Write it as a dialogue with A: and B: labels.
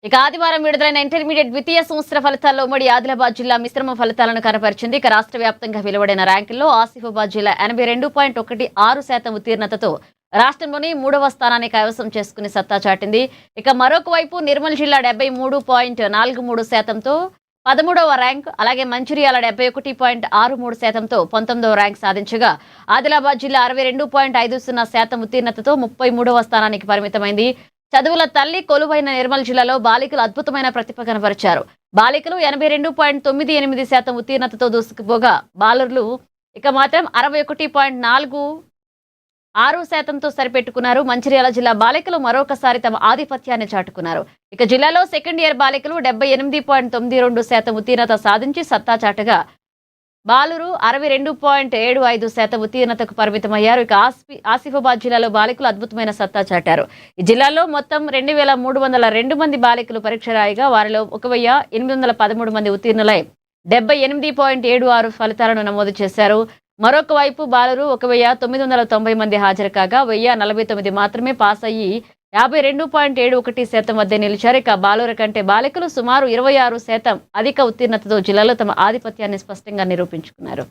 A: ఇక ఆదివారం విడుదలైన ఇంటర్మీడియట్ ద్వితీయ సంవత్సర ఫలితాల్లో ఉమ్మడి ఆదిలాబాద్ జిల్లా మిశ్రమ ఫలితాలను కనపరిచింది. ఇక రాష్ట్ర వ్యాప్తంగా వెలువడిన ర్యాంకుల్లో ఆసిఫాబాద్ జిల్లా 82.16% ఉత్తీర్ణతతో రాష్ట్రంలోని 3వ స్థానాన్ని కైవసం చేసుకుని సత్తా చాటింది. ఇక మరొక వైపు నిర్మల్ జిల్లా 73.43%తో 13వ ర్యాంక్, అలాగే మంచిర్యాల 71.63%తో 19వ ర్యాంక్ సాధించగా ఆదిలాబాద్ జిల్లా 62.50% ఉత్తీర్ణతతో 33వ స్థానానికి పరిమితమైంది. చదువుల తల్లి కొలువైన నిర్మల్ జిల్లాలో బాలికలు అద్భుతమైన ప్రతిభ కనబరిచారు. బాలికలు 82.98% ఉత్తీర్ణతతో దూసుకుపోగా బాలుర్లు ఇక మాత్రం 61.46%తో సరిపెట్టుకున్నారు. మంచిర్యాల జిల్లా బాలికలు మరొకసారి తమ ఆధిపత్యాన్ని చాటుకున్నారు. ఇక జిల్లాలో సెకండ్ ఇయర్ బాలికలు 78.92% ఉత్తీర్ణత సాధించి సత్తా చాటగా బాలురు 62.75% ఉత్తీర్ణతకు పరిమితమయ్యారు. ఇక ఆసిఫాబాద్ జిల్లాలో బాలికలు అద్భుతమైన సత్తా చాటారు. ఈ జిల్లాలో మొత్తం 2302 మంది బాలికలు పరీక్ష రాయగా వారిలో 1813 మంది ఉత్తీర్ణులై 78.76 ఫలితాలను నమోదు చేశారు. మరొక వైపు బాలురు 1990 మంది హాజరు కాగా 1049 మాత్రమే పాస్ అయ్యి 52.71% వద్ద నిలిచారు. ఇక బాలుర కంటే బాలికలు సుమారు 26% అధిక ఉత్తీర్ణతతో జిల్లాలో తమ ఆధిపత్యాన్ని స్పష్టంగా నిరూపించుకున్నారు.